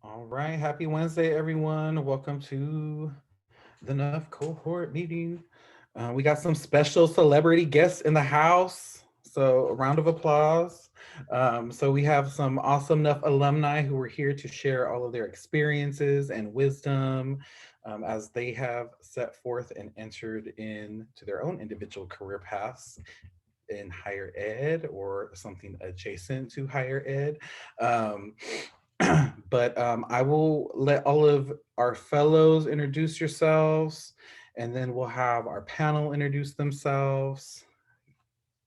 All right, happy Wednesday, everyone. Welcome to the NUF cohort meeting. We got some special celebrity guests in the house, so a round of applause. So we have some awesome NUF alumni who are here to share all of their experiences and wisdom as they have set forth and entered into their own individual career paths in higher ed or something adjacent to higher ed. Um, but I will let all of our fellows introduce yourselves, and then we'll have our panel introduce themselves.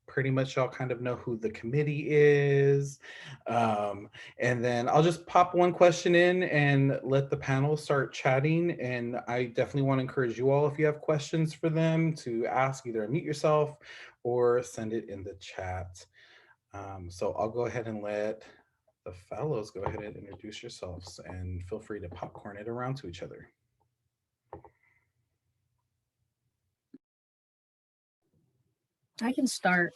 Pretty much y'all kind of know who the committee is. And then I'll just pop one question in and let the panel start chatting. And I definitely want to encourage you all, if you have questions for them, to ask, either unmute yourself or send it in the chat. So I'll go ahead and let the fellows go ahead and introduce yourselves, and feel free to popcorn it around to each other. I can start.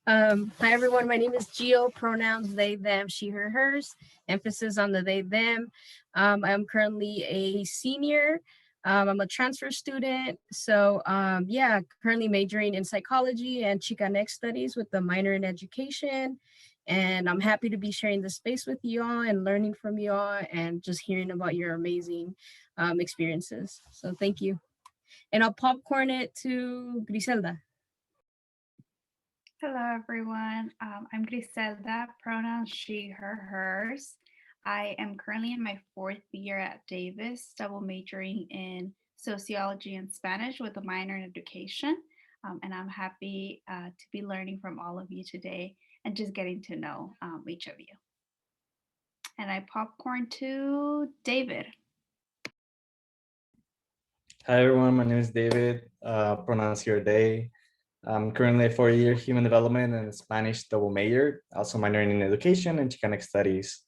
Hi everyone, my name is Gio, pronouns they, them, she, her, hers, emphasis on the they, them. I'm currently a senior. I'm a transfer student. So yeah, currently majoring in psychology and Chicanx studies with a minor in education. And I'm happy to be sharing this space with you all and learning from you all and just hearing about your amazing experiences. So thank you. And I'll popcorn it to Griselda. Hello, everyone. I'm Griselda, pronouns she, her, hers. I am currently in my 4th year at Davis, double majoring in sociology and Spanish with a minor in education. And I'm happy to be learning from all of you today and just getting to know each of you. And I popcorn to David. Hi everyone, my name is David, pronouns here they. I'm currently a 4-year human development and Spanish double major, also minoring in education and Chicanic studies.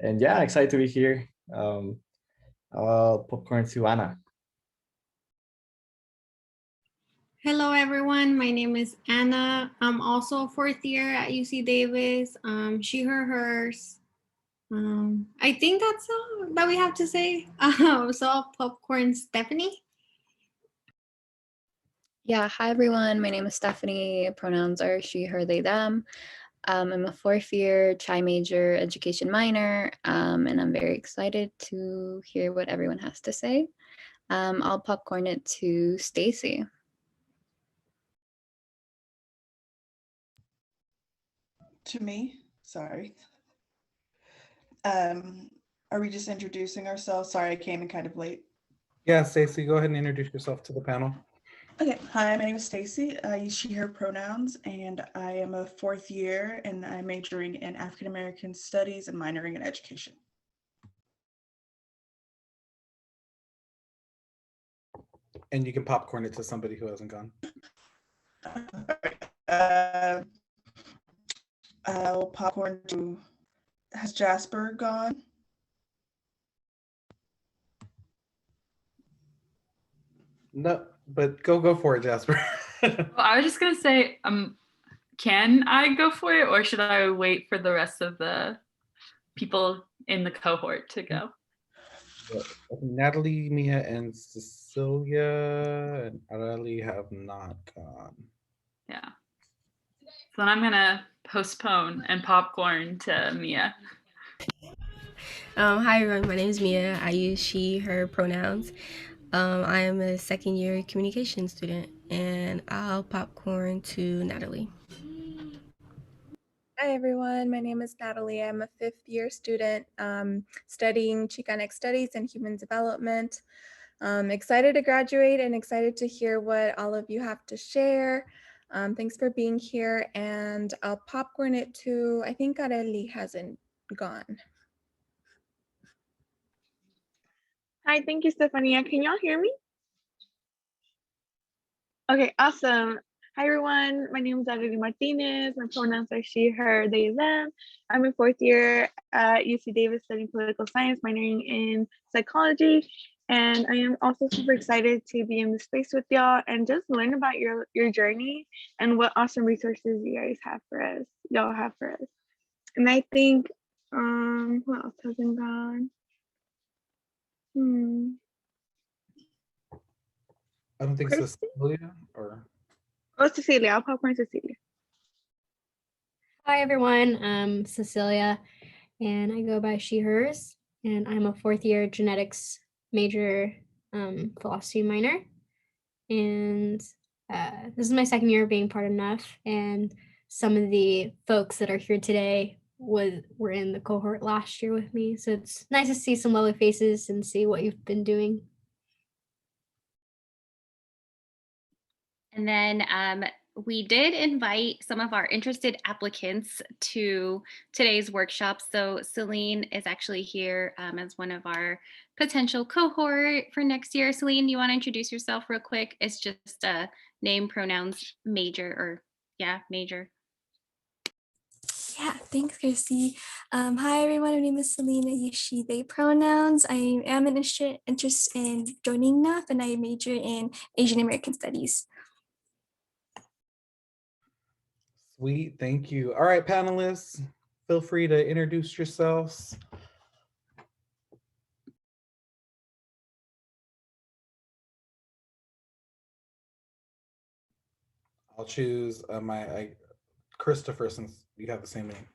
And yeah, excited to be here. I'll popcorn to Anna. Hello, everyone. My name is Anna. I'm also 4th year at UC Davis. She, her, hers. I think that's all that we have to say. So I'll popcorn Stephanie. Yeah, hi everyone. My name is Stephanie. Pronouns are she, her, they, them. I'm a 4th year Chi major education minor, and I'm very excited to hear what everyone has to say. I'll popcorn it to Stacy. To me, sorry. Are we just introducing ourselves? Sorry, I came in kind of late. Yeah, Stacy, go ahead and introduce yourself to the panel. Okay, hi, my name is Stacy. I use she, her pronouns, and I am a 4th year, and I'm majoring in African American studies and minoring in education. And you can popcorn it to somebody who hasn't gone. I'll popcorn to, has Jasper gone? No, but go for it, Jasper. Well, I was just gonna say, can I go for it, or should I wait for the rest of the people in the cohort to go? Natalie, Mia, and Cecilia and Arali have not gone. Yeah. So then I'm gonna postpone and popcorn to Mia. Hi everyone, my name is Mia. I use she, her pronouns. I am a 2nd year communication student, and I'll popcorn to Natalie. Hi everyone, my name is Natalie. I'm a 5th year student studying Chicanic Studies and Human Development. Excited to graduate and excited to hear what all of you have to share. Thanks for being here, and I'll popcorn it to, I think Areli hasn't gone. Hi, thank you, Stefania. Can y'all hear me? Okay, awesome. Hi, everyone. My name is Adeli Martinez. My pronouns are she, her, they, them. I'm in 4th year at UC Davis studying political science, minoring in psychology. And I am also super excited to be in this space with y'all and just learn about your journey and what awesome resources you guys have for us, y'all have for us. And I think Who else hasn't gone? Hmm. I don't think Christy? Cecilia or Oh, Cecilia. I'll popcorn Cecilia. Hi everyone, I'm Cecilia and I go by she, hers, and I'm a fourth year genetics major, philosophy minor. And this is my second year being part of NUF, and some of the folks that are here today were in the cohort last year with me. So it's nice to see some lovely faces and see what you've been doing. And then we did invite some of our interested applicants to today's workshop. So Celine is actually here as one of our potential cohort for next year. Celine, you want to introduce yourself real quick? It's just name, pronouns, major, or major. Yeah, thanks, Christy. Hi, everyone. My name is Selena. Use she, they pronouns. I am interested in joining NUF, and I major in Asian American Studies. Sweet, thank you. All right, panelists, feel free to introduce yourselves. I'll choose Christopher, since you have the same name.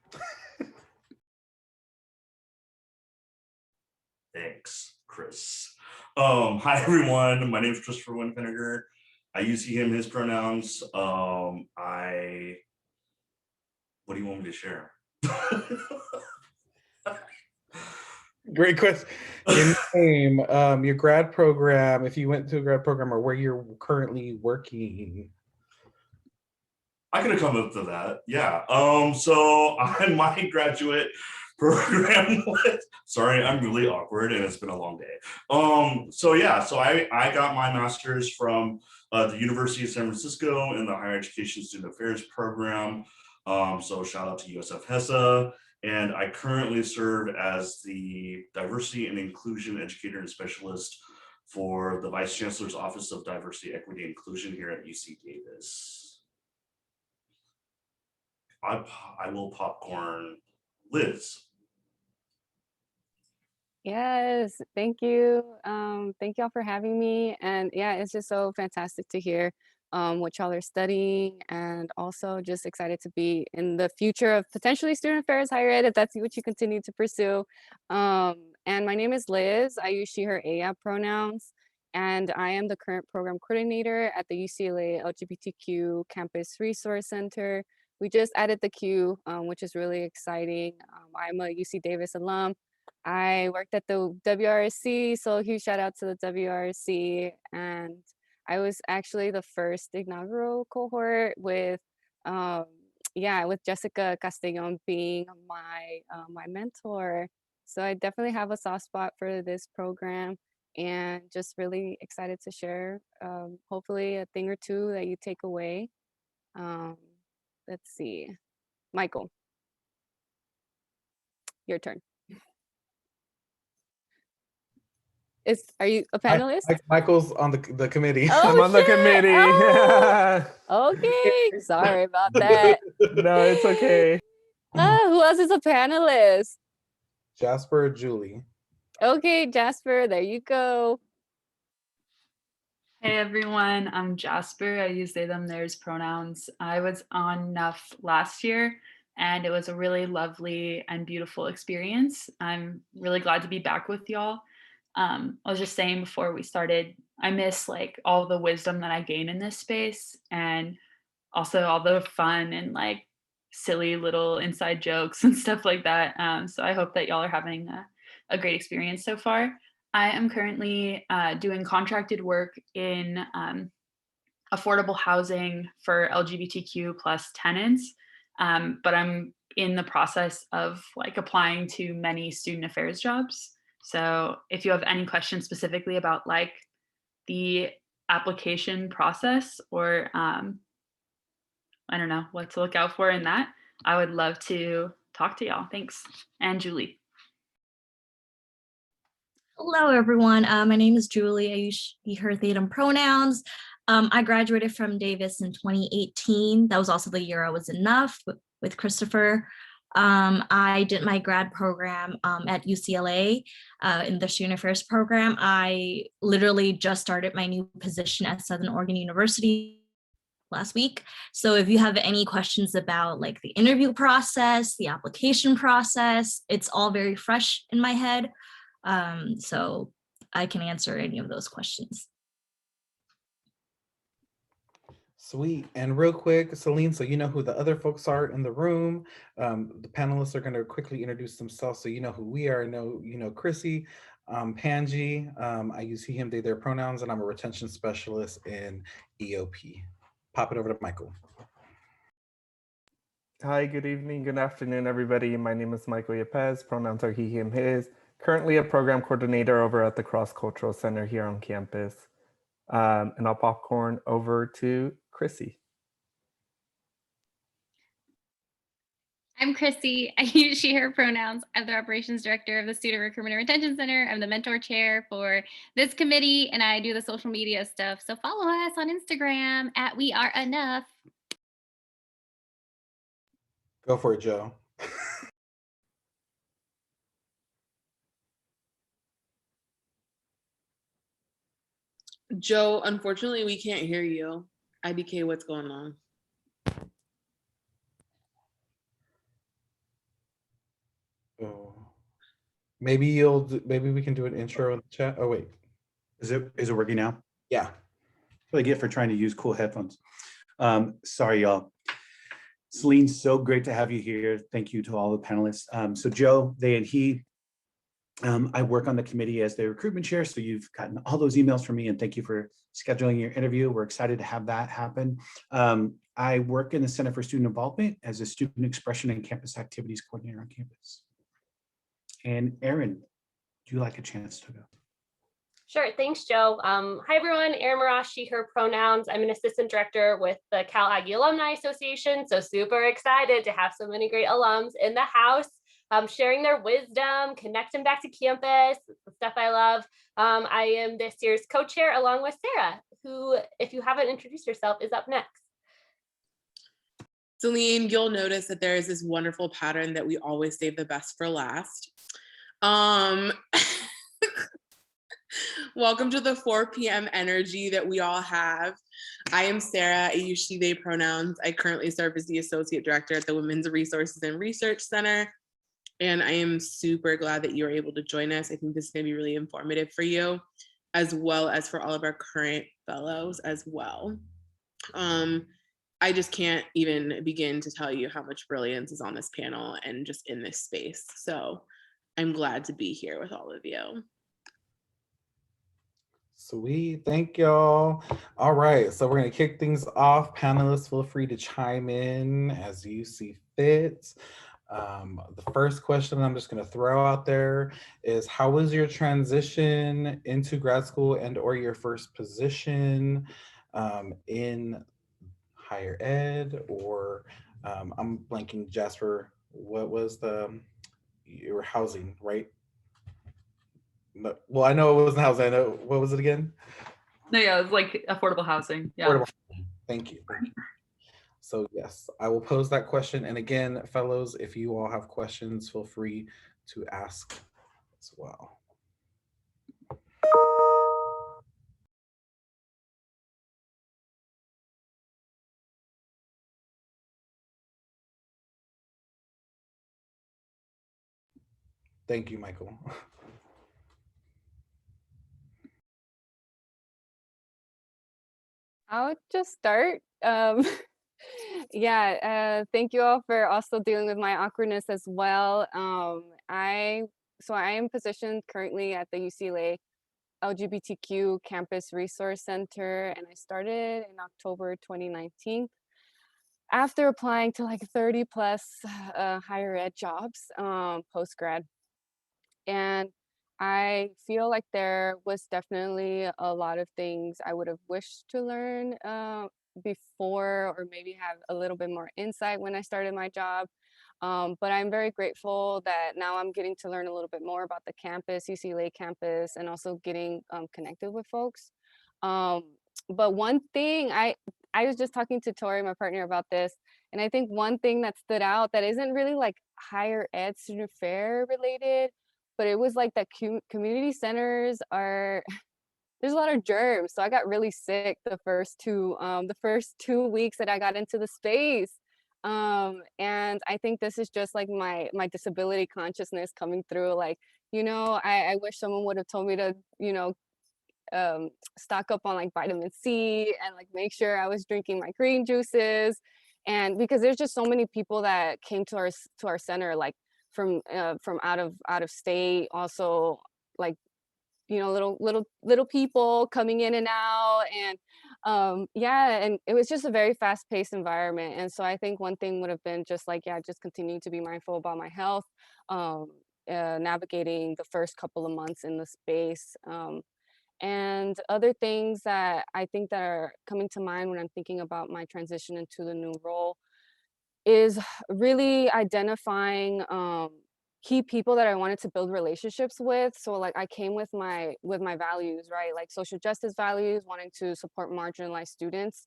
Thanks, Chris. Hi everyone. My name is Christopher Winfiniger. I use he, him, his pronouns. What do you want me to share? Great question. Your name, your grad program, if you went to a grad program, or where you're currently working. I could have come up to that. Yeah. So on my graduate program sorry, I'm really awkward and it's been a long day. So I got my master's from the University of San Francisco in the Higher Education Student Affairs program. So shout out to USF HESA. And I currently serve as the Diversity and Inclusion Educator and Specialist for the Vice Chancellor's Office of Diversity, Equity, and Inclusion here at UC Davis. I will popcorn Liz. Yes, thank you. Thank y'all for having me. And yeah, it's just so fantastic to hear what y'all are studying, and also just excited to be in the future of potentially student affairs, higher ed, if that's what you continue to pursue. And my name is Liz. I use she, her, aya pronouns, and I am the current program coordinator at the UCLA LGBTQ Campus Resource Center. We just added the Q, which is really exciting. I'm a UC Davis alum. I worked at the WRC, so huge shout out to the WRC. And I was actually the first inaugural cohort with, with Jessica Castellon being my mentor. So I definitely have a soft spot for this program, and just really excited to share hopefully a thing or two that you take away. Let's see, Michael, your turn. Are you a panelist? Michael's on the committee. Oh, I'm on the committee. Oh, okay, sorry about that. No, it's okay. Who else is a panelist? Jasper, Julie. Okay, Jasper, there you go. Hey everyone, I'm Jasper. I use they, them, theirs pronouns. I was on NUF last year, and it was a really lovely and beautiful experience. I'm really glad to be back with y'all. I was just saying before we started, I miss like all the wisdom that I gain in this space, and also all the fun and like silly little inside jokes and stuff like that. So I hope that y'all are having a great experience so far. I am currently doing contracted work in affordable housing for LGBTQ plus tenants, but I'm in the process of like applying to many student affairs jobs. So if you have any questions specifically about like the application process, or I don't know what to look out for in that, I would love to talk to y'all. Thanks. And Julie. Hello, everyone. My name is Julie. I use she, her, they, them pronouns. I graduated from Davis in 2018. That was also the year I was in NUF with Christopher. I did my grad program at UCLA in the Student Affairs program. I literally just started my new position at Southern Oregon University last week. So if you have any questions about like the interview process, the application process, it's all very fresh in my head. So I can answer any of those questions. Sweet. And real quick, Celine, so you know who the other folks are in the room. The panelists are going to quickly introduce themselves so you know who we are. You know Chrissy, Panji. I use he, him, they, their pronouns, and I'm a retention specialist in EOP. Pop it over to Michael. Hi, good evening, good afternoon, everybody. My name is Michael Yepes. Pronouns are he, him, his. Currently a program coordinator over at the Cross Cultural Center here on campus. And I'll popcorn over to Chrissy. I'm Chrissy. I use she, her pronouns. I'm the operations director of the Student Recruitment and Retention Center. I'm the mentor chair for this committee, and I do the social media stuff. So follow us on Instagram at We Are Enough. Go for it, Joe. Joe, unfortunately, we can't hear you. IDK, what's going on? Oh. Maybe we can do an intro in the chat. Oh wait. Is it working now? Yeah. That's what I get for trying to use cool headphones. Sorry, y'all. Celine, so great to have you here. Thank you to all the panelists. So Joe, they and he, I work on the committee as the recruitment chair, so you've gotten all those emails from me, and thank you for scheduling your interview. We're excited to have that happen. I work in the Center for Student Involvement as a student expression and campus activities coordinator on campus. And Erin, do you like a chance to go? Sure, thanks, Joe. Hi, everyone. Erin Marash, she, her pronouns. I'm an assistant director with the Cal Aggie Alumni Association, so super excited to have so many great alums in the house, sharing their wisdom, connecting back to campus, the stuff I love. I am this year's co-chair along with Sarah, who, if you haven't introduced yourself, is up next. Celine, you'll notice that there is this wonderful pattern that we always save the best for last. Welcome to the 4 p.m. energy that we all have. I am Sarah. I use she, they pronouns. I currently serve as the associate director at the Women's Resources and Research Center. And I am super glad that you were able to join us. I think this is going to be really informative for you, as well as for all of our current fellows as well. I just can't even begin to tell you how much brilliance is on this panel and just in this space. So I'm glad to be here with all of you. Sweet, thank y'all. All right, so we're gonna kick things off. Panelists, feel free to chime in as you see fit. The first question I'm just gonna throw out there is, how was your transition into grad school and or your first position in higher ed, or I'm blanking, Jasper, what was your housing, right? No, well, I know it wasn't housing. I know, what was it again? No, yeah, it was like affordable housing. Yeah. Affordable housing. Thank you. So yes, I will pose that question. And again, fellows, if you all have questions, feel free to ask as well. Thank you, Michael. I'll just start. Yeah, thank you all for also dealing with my awkwardness as well. I am positioned currently at the UCLA LGBTQ Campus Resource Center, and I started in October 2019 after applying to like 30 plus higher ed jobs post-grad. And I feel like there was definitely a lot of things I would have wished to learn before, or maybe have a little bit more insight when I started my job. But I'm very grateful that now I'm getting to learn a little bit more about the campus, UCLA campus, and also getting connected with folks. But one thing I was just talking to Tori, my partner, about this, And I think one thing that stood out that isn't really like higher ed student affairs related, but it was like that community centers are, there's a lot of germs. So I got really sick the first 2 weeks that I got into the space. And I think this is just like my disability consciousness coming through. Like, I wish someone would have told me to, stock up on like vitamin C and like make sure I was drinking my green juices. And because there's just so many people that came to our center, like from out of state, also like little people coming in and out, and yeah, and it was just a very fast-paced environment. And so I think one thing would have been just like, yeah, just continuing to be mindful about my health, navigating the first couple of months in the space. And other things that I think that are coming to mind when I'm thinking about my transition into the new role is really identifying key people that I wanted to build relationships with. So like I came with my values, right? Like social justice values, wanting to support marginalized students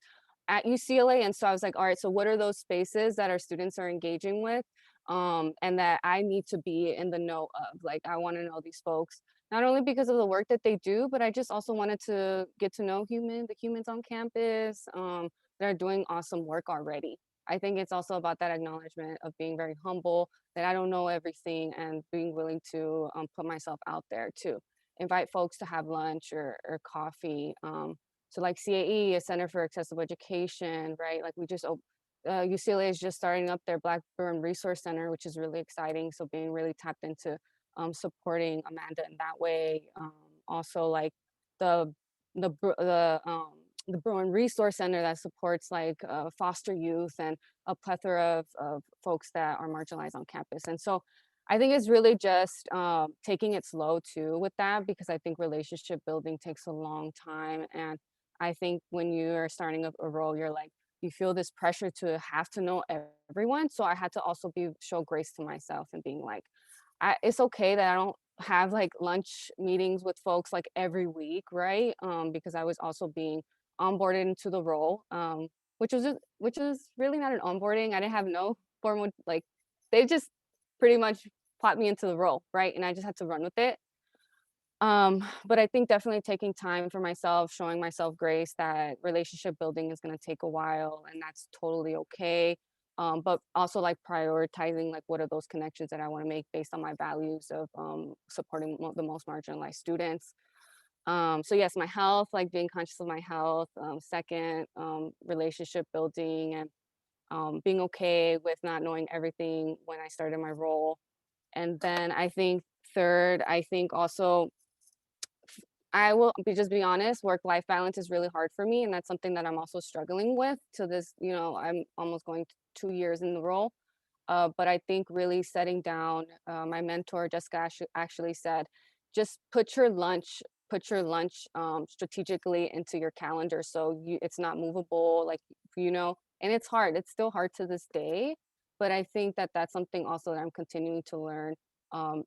at UCLA. And so I was like, all right, so what are those spaces that our students are engaging with? And that I need to be in the know of. Like I want to know these folks, not only because of the work that they do, but I just also wanted to get to know the humans on campus that are doing awesome work already. I think it's also about that acknowledgement of being very humble, that I don't know everything, and being willing to put myself out there to invite folks to have lunch or coffee. So like CAE, a Center for Accessible Education, right? Like UCLA is just starting up their Blackburn Resource Center, which is really exciting. So being really tapped into supporting Amanda in that way. Also like the Bruin Resource Center that supports like foster youth and a plethora of folks that are marginalized on campus. And so I think it's really just taking it slow too with that, because I think relationship building takes a long time. And I think when you are starting a role, you feel this pressure to have to know everyone. So I had to also show grace to myself and being like, it's okay that I don't have like lunch meetings with folks like every week, right? Because I was also being onboarded into the role, which was really not an onboarding. I didn't have no formal, like they just pretty much plopped me into the role, right? And I just had to run with it. But I think definitely taking time for myself, showing myself grace, that relationship building is going to take a while, and that's totally okay. But also like prioritizing like what are those connections that I want to make based on my values of supporting the most marginalized students. So yes, my health, like being conscious of my health. Second, relationship building, and being okay with not knowing everything when I started my role. And then I think third, I think also I will just be honest, work-life balance is really hard for me. And that's something that I'm also struggling with to this, I'm almost going 2 years in the role. But I think really setting down, my mentor, Jessica, actually said, just put your lunch strategically into your calendar. So it's not movable, like, and it's hard. It's still hard to this day. But I think that that's something also that I'm continuing to learn,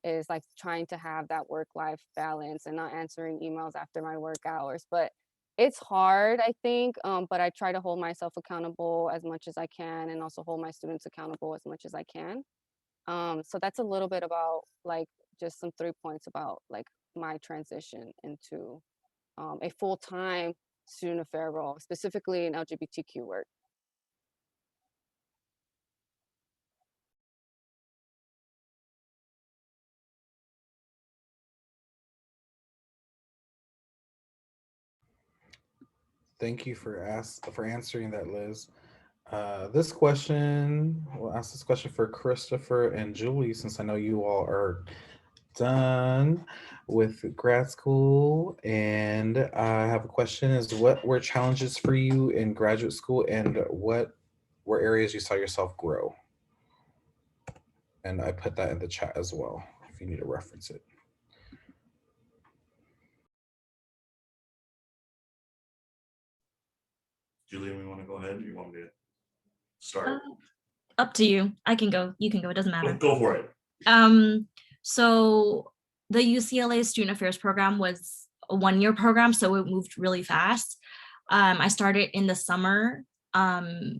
is like trying to have that work-life balance and not answering emails after my work hours. But it's hard, I think, but I try to hold myself accountable as much as I can, and also hold my students accountable as much as I can. So that's a little bit about like just some 3 points about like my transition into a full-time student affair role, specifically in LGBTQ work. Thank you for answering that, Liz. This question, we'll ask this question for Christopher and Julie, since I know you all are done with grad school. And I have a question: is what were challenges for you in graduate school, and what were areas you saw yourself grow? And I put that in the chat as well, if you need to reference it. Julian, we want to go ahead? Or you want me to start? Up to you. I can go. You can go. It doesn't matter. Go for it. So the UCLA Student Affairs program was a 1-year program, so it moved really fast. I started in the summer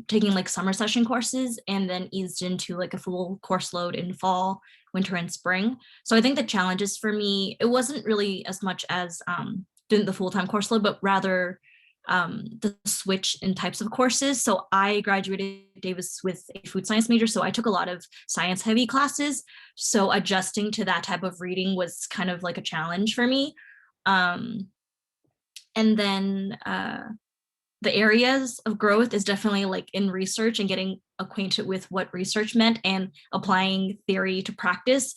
taking like summer session courses and then eased into like a full course load in fall, winter, and spring. So I think the challenges for me, it wasn't really as much as doing the full-time course load, but rather the switch in types of courses. So I graduated Davis with a food science major, so I took a lot of science heavy classes. So adjusting to that type of reading was kind of like a challenge for me. And then the areas of growth is definitely like in research and getting acquainted with what research meant and applying theory to practice,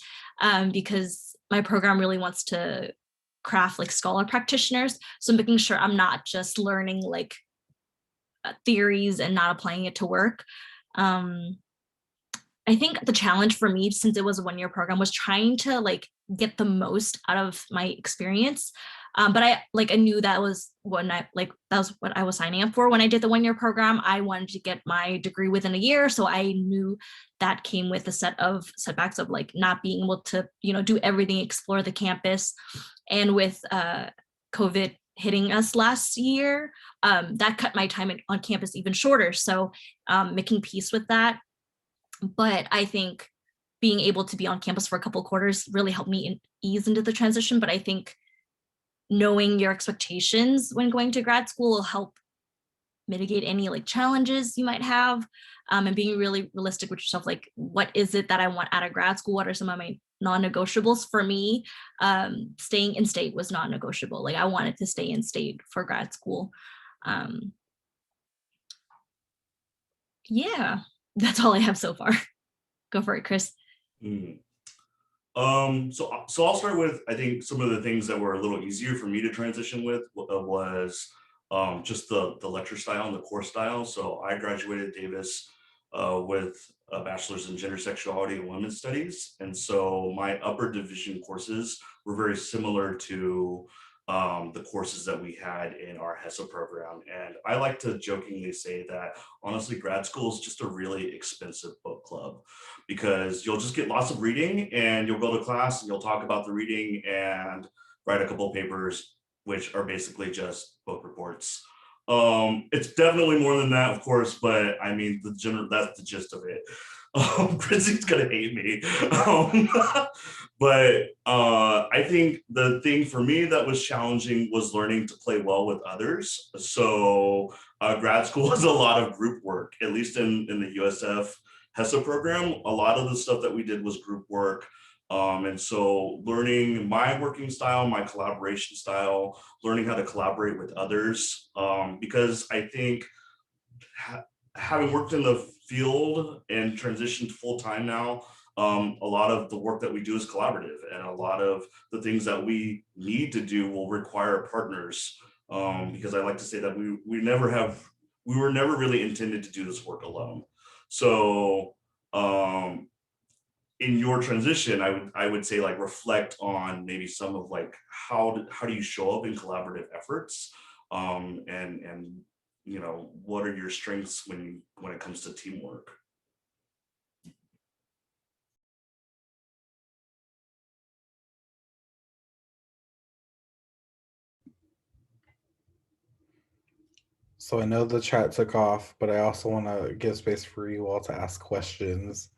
because my program really wants to craft like scholar practitioners. So making sure I'm not just learning like theories and not applying it to work. I think the challenge for me, since it was a one-year program, was trying to like get the most out of my experience. But I knew that was that was what I was signing up for when I did the one-year program. I wanted to get my degree within a year, so I knew that came with a set of setbacks of like not being able to, do everything, explore the campus, and with COVID hitting us last year, that cut my time on campus even shorter. So making peace with that. But I think being able to be on campus for a couple of quarters really helped me ease into the transition. But I think knowing your expectations when going to grad school will help mitigate any like challenges you might have, and being really realistic with yourself. Like, what is it that I want out of grad school? What are some of my non-negotiables? For me, staying in state was non-negotiable. Like, I wanted to stay in state for grad school. Yeah, that's all I have so far. Go for it, Chris. So I'll start with, I think some of the things that were a little easier for me to transition with was just the lecture style and the course style. So I graduated Davis with a bachelor's in gender sexuality and women's studies. And so my upper division courses were very similar to the courses that we had in our HESA program. And I like to jokingly say that honestly, grad school is just a really expensive book club, because you'll just get lots of reading and you'll go to class and you'll talk about the reading and write a couple of papers, which are basically just book reports. It's definitely more than that, of course, but I mean, that's the gist of it. Chrissy's gonna hate me. But I think the thing for me that was challenging was learning to play well with others. So grad school is a lot of group work, at least in the USF HESA program. A lot of the stuff that we did was group work. And so learning my working style, my collaboration style, learning how to collaborate with others, because I think having worked in the field and transitioned full time now, a lot of the work that we do is collaborative, and a lot of the things that we need to do will require partners, because I like to say that we were never really intended to do this work alone. So in your transition, I would say like reflect on maybe some of like how do you show up in collaborative efforts, and what are your strengths when it comes to teamwork? So I know the chat took off, but I also want to give space for you all to ask questions.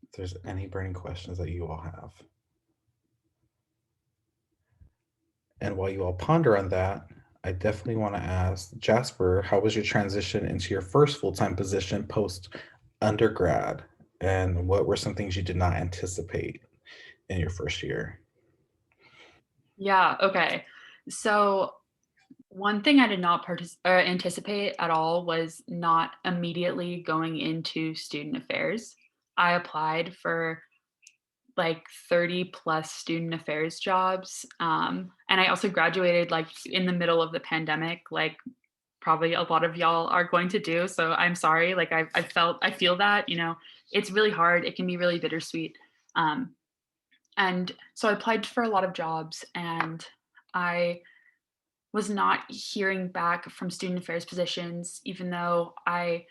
If there's any burning questions that you all have. And while you all ponder on that, I definitely want to ask Jasper, how was your transition into your first full-time position post undergrad? And what were some things you did not anticipate in your first year? Yeah, okay. So one thing I did not anticipate at all was not immediately going into student affairs. I applied for like 30 plus student affairs jobs. And I also graduated like in the middle of the pandemic, like probably a lot of y'all are going to do. So I'm sorry, like I feel that, it's really hard. It can be really bittersweet. And so I applied for a lot of jobs, and I was not hearing back from student affairs positions, even though I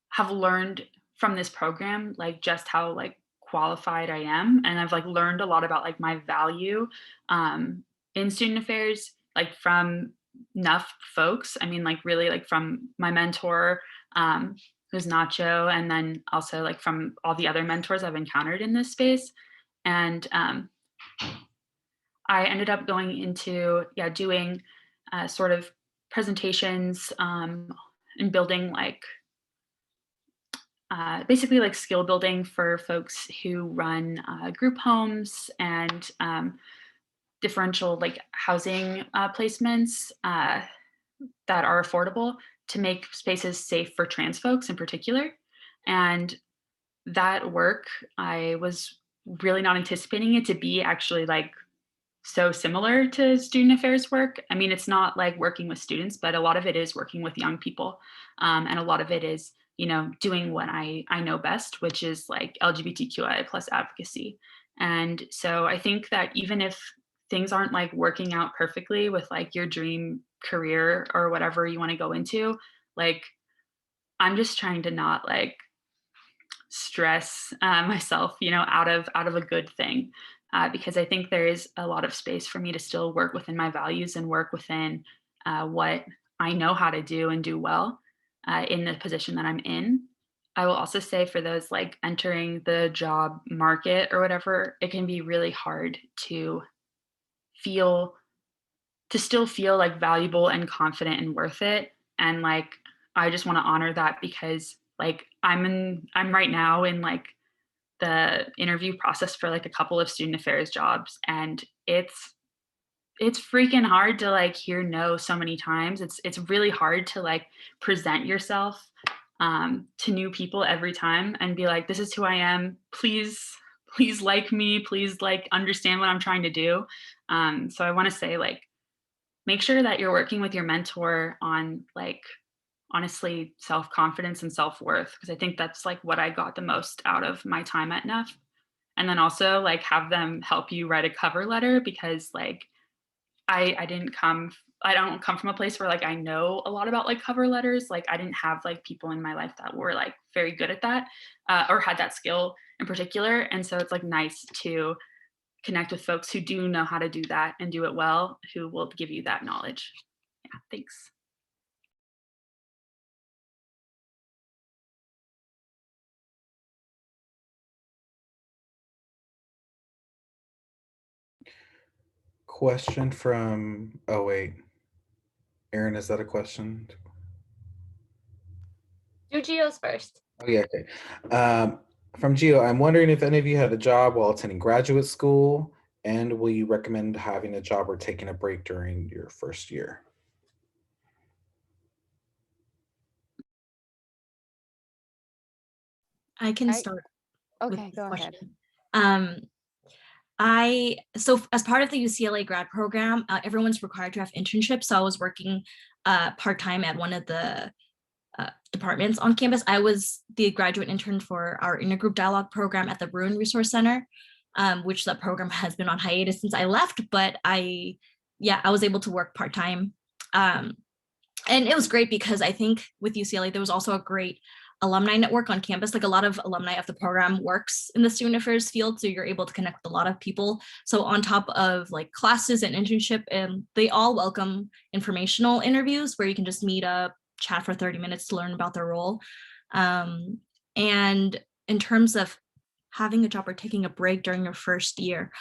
have learned from this program, like just how like qualified I am. And I've like learned a lot about like my value in student affairs, like from NUF folks. I mean, like really like from my mentor, who's Nacho, and then also like from all the other mentors I've encountered in this space. And I ended up going into, doing sort of presentations and building like basically like skill building for folks who run group homes and differential like housing placements that are affordable to make spaces safe for trans folks in particular. And that work, I was really not anticipating it to be actually like so similar to student affairs work. I mean, it's not like working with students, but a lot of it is working with young people. And a lot of it is, doing what I know best, which is like LGBTQI plus advocacy. And so I think that even if things aren't like working out perfectly with like your dream career or whatever you want to go into, like, I'm just trying to not like stress myself, out of a good thing, because I think there is a lot of space for me to still work within my values and work within what I know how to do and do well in the position that I'm in. I will also say for those like entering the job market or whatever, it can be really hard to feel still feel like valuable and confident and worth it. And like, I just want to honor that because like I'm right now in like the interview process for like a couple of student affairs jobs, and it's freaking hard to like hear no so many times. It's really hard to like present yourself to new people every time and be like, this is who I am. Please like me. Please like understand what I'm trying to do. So I want to say like, make sure that you're working with your mentor on like honestly self-confidence and self-worth, because I think that's like what I got the most out of my time at NUF. And then also like have them help you write a cover letter, because like I don't come from a place where like I know a lot about like cover letters. Like I didn't have like people in my life that were like very good at that or had that skill in particular. And so it's like nice to connect with folks who do know how to do that and do it well, who will give you that knowledge. Yeah, thanks. Question from, oh wait, Aaron, is that a question? Do Geo's first. Oh yeah, okay. From Geo, I'm wondering if any of you had a job while attending graduate school, and will you recommend having a job or taking a break during your first year? I can start. Okay, go ahead. So as part of the UCLA grad program, everyone's required to have internships. So I was working part-time at one of the departments on campus. I was the graduate intern for our intergroup dialogue program at the Bruin Resource Center, which that program has been on hiatus since I left, but I was able to work part-time. And it was great because I think with UCLA, there was also a great alumni network on campus. Like a lot of alumni of the program works in the student affairs field, so you're able to connect with a lot of people. So on top of like classes and internship, and they all welcome informational interviews where you can just meet up, chat for 30 minutes to learn about their role. And in terms of having a job or taking a break during your first year,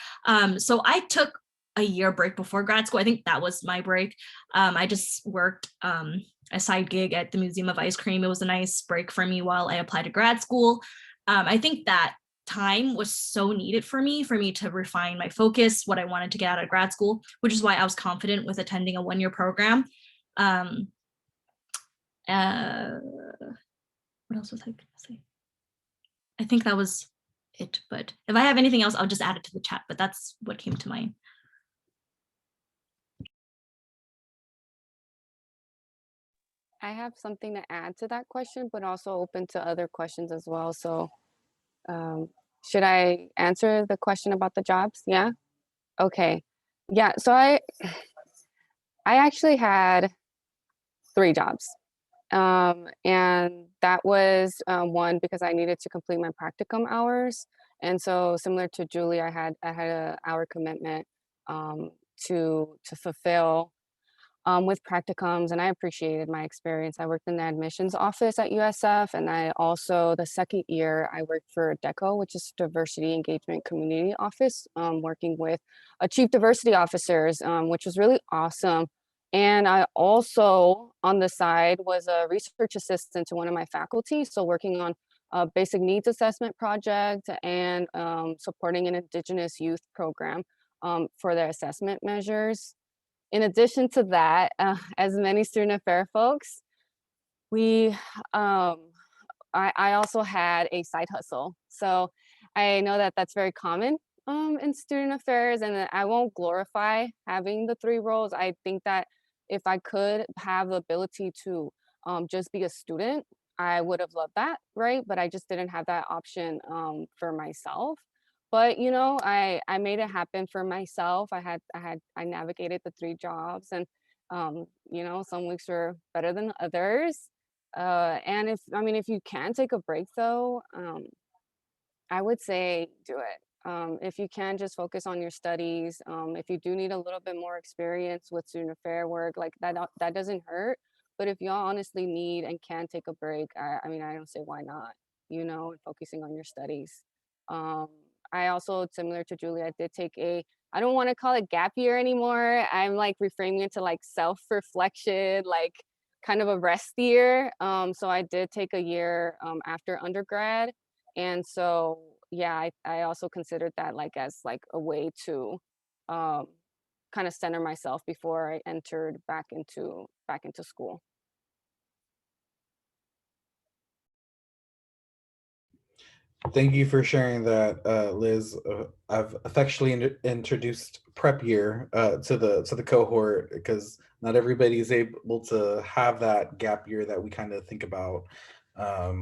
so I took a year break before grad school. I think that was my break. I just worked a side gig at the Museum of Ice Cream. It was a nice break for me while I applied to grad school. I think that time was so needed for me to refine my focus, what I wanted to get out of grad school, which is why I was confident with attending a one-year program. What else was I gonna say? I think that was it, but if I have anything else, I'll just add it to the chat, but that's what came to mind. I have something to add to that question, but also open to other questions as well. So should I answer the question about the jobs? Yeah? Okay. Yeah, so I actually had 3 jobs. And that was one because I needed to complete my practicum hours. And so similar to Julie, I had an hour commitment to fulfill. with practicums, and I appreciated my experience. I worked in the admissions office at USF, and I also, the second year, I worked for DECO, which is Diversity Engagement Community Office, working with a chief diversity officers, which was really awesome. And I also, on the side, was a research assistant to one of my faculty, so working on a basic needs assessment project and supporting an Indigenous youth program for their assessment measures. In addition to that, as many student affair folks, we, I also had a side hustle. So I know that that's very common in student affairs, and I won't glorify having the 3 roles. I think that if I could have the ability to just be a student, I would have loved that, right? But I just didn't have that option for myself. But you know, I made it happen for myself. I navigated the 3 jobs, and you know, some weeks were better than others. And if you can take a break though, I would say do it. If you can just focus on your studies, if you do need a little bit more experience with student affair work, like that doesn't hurt. But if y'all honestly need and can take a break, I mean, I don't say why not, you know, and focusing on your studies. Um, I also, similar to Julie, I did take I don't want to call it gap year anymore. I'm like reframing it to like self-reflection, like kind of a rest year. So I did take a year after undergrad. And so, yeah, I also considered that like as like a way to um, kind of center myself before I entered back into school. Thank you for sharing that, Liz. I've affectionately introduced prep year to the cohort because not everybody is able to have that gap year that we kind of think about. Let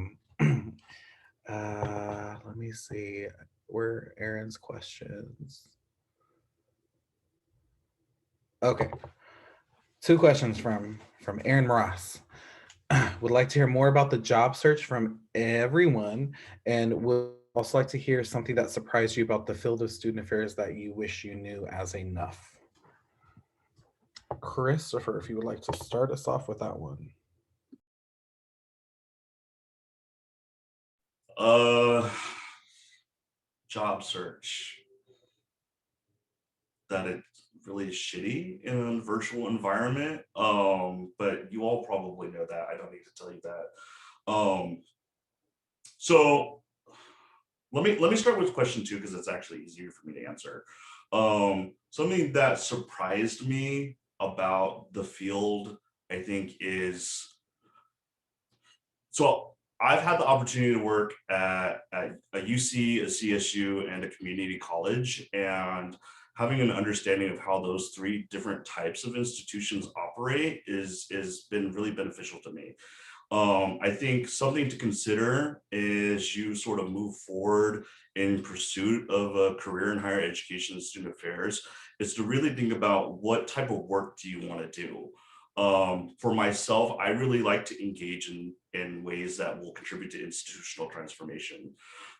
me see where Aaron's questions. Okay, 2 questions from Aaron Ross. Would like to hear more about the job search from everyone, and would also like to hear something that surprised you about the field of student affairs that you wish you knew as a NUF. Christopher, if you would like to start us off with that one. Job search. That it's really shitty in a virtual environment. But you all probably know that. I don't need to tell you that. So let me start with question 2 because it's actually easier for me to answer. Something that surprised me about the field, I think, is so I've had the opportunity to work at a UC, a CSU, and a community college, and having an understanding of how those 3 different types of institutions operate is been really beneficial to me. I think something to consider as you sort of move forward in pursuit of a career in higher education and student affairs is to really think about what type of work do you want to do. For myself, I really like to engage in ways that will contribute to institutional transformation.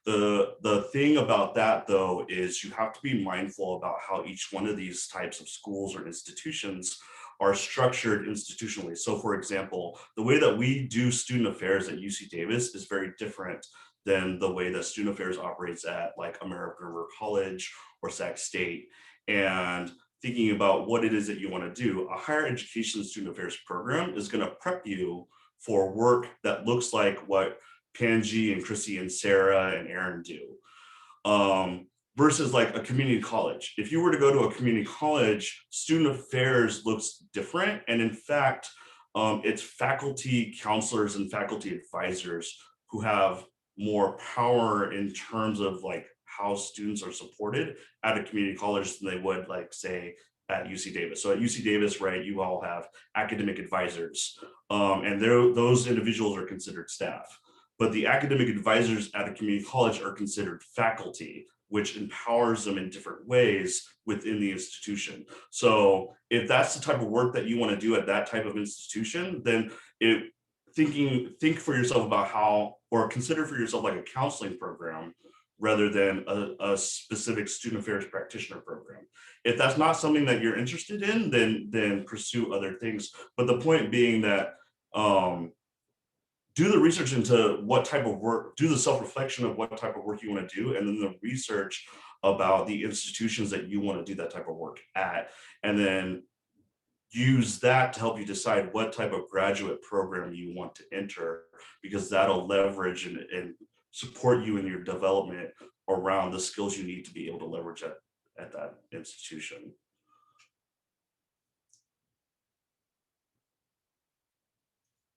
The thing about that, though, is you have to be mindful about how each one of these types of schools or institutions are structured institutionally. So for example, the way that we do student affairs at UC Davis is very different than the way that student affairs operates at like American River College or Sac State. And thinking about what it is that you want to do, a higher education student affairs program is going to prep you for work that looks like what Panji and Chrissy and Sarah and Aaron do. Versus like a community college. If you were to go to a community college, student affairs looks different. And in fact, it's faculty counselors and faculty advisors who have more power in terms of like how students are supported at a community college than they would like say at UC Davis. So at UC Davis, right, you all have academic advisors and those individuals are considered staff. But the academic advisors at a community college are considered faculty, which empowers them in different ways within the institution. So if that's the type of work that you want to do at that type of institution, then think for yourself about how, or consider for yourself like a counseling program rather than a specific student affairs practitioner program. If that's not something that you're interested in, then pursue other things. But the point being that do the research into what type of work, do the self-reflection of what type of work you want to do, and then the research about the institutions that you want to do that type of work at, and then use that to help you decide what type of graduate program you want to enter, because that'll leverage and support you in your development around the skills you need to be able to leverage at that institution.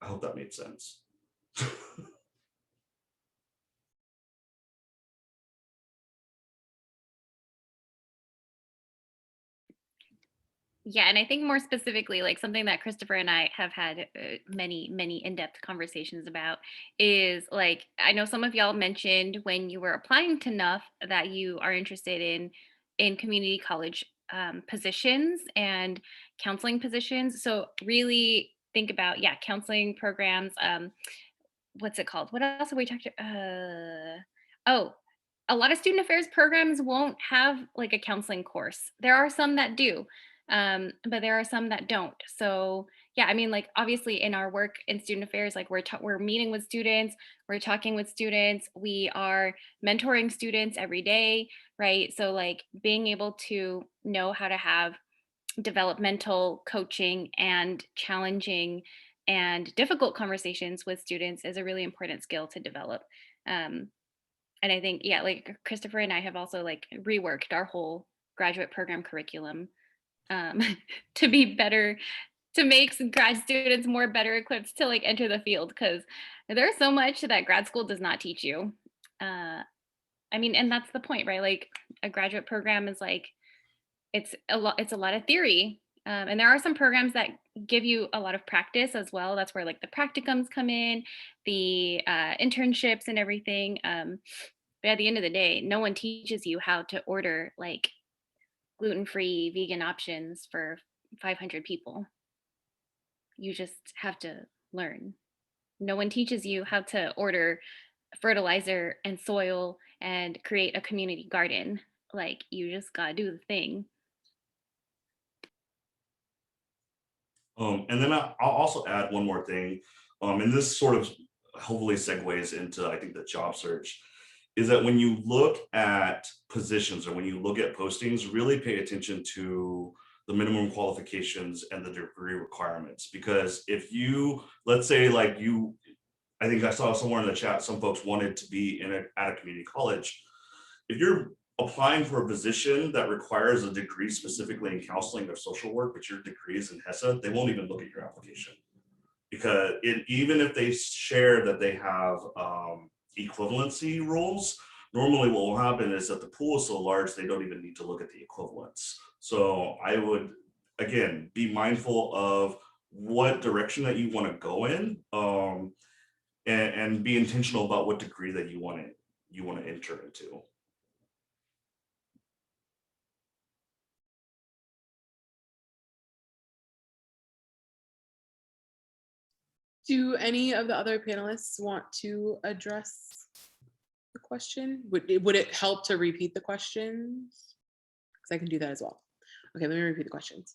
I hope that made sense. Yeah, and I think more specifically, like something that Christopher and I have had many in-depth conversations about is like, I know some of y'all mentioned when you were applying to NUF that you are interested in community college positions and counseling positions. So really think about, yeah, counseling programs. What's it called? What else have we talked about? Oh, a lot of student affairs programs won't have like a counseling course. There are some that do, but there are some that don't. So yeah, I mean, like obviously in our work in student affairs, like we're meeting with students, we're talking with students, we are mentoring students every day, right? So like being able to know how to have developmental coaching and challenging and difficult conversations with students is a really important skill to develop. And I think, yeah, like Christopher and I have also like reworked our whole graduate program curriculum to be better, to make some grad students more better equipped to like enter the field, because there's so much that grad school does not teach you. I mean, and that's the point, right? Like a graduate program is like, it's a lot of theory. And there are some programs that give you a lot of practice as well. That's where like the practicums come in, the internships and everything. But at the end of the day, no one teaches you how to order like gluten-free vegan options for 500 people. You just have to learn. No one teaches you how to order fertilizer and soil and create a community garden. Like you just gotta do the thing. And then I'll also add one more thing, and this sort of hopefully segues into, I think, the job search, is that when you look at positions or when you look at postings, really pay attention to the minimum qualifications and the degree requirements. Because if you, let's say like you, I think I saw somewhere in the chat, some folks wanted to be at a community college. If you're applying for a position that requires a degree specifically in counseling or social work, but your degree is in HESA, they won't even look at your application. Because even if they share that they have equivalency rules, normally what will happen is that the pool is so large, they don't even need to look at the equivalence. So I would, again, be mindful of what direction that you want to go in, and be intentional about what degree that you want to enter into. Do any of the other panelists want to address the question? Would it help to repeat the questions? Because I can do that as well. Okay, let me repeat the questions.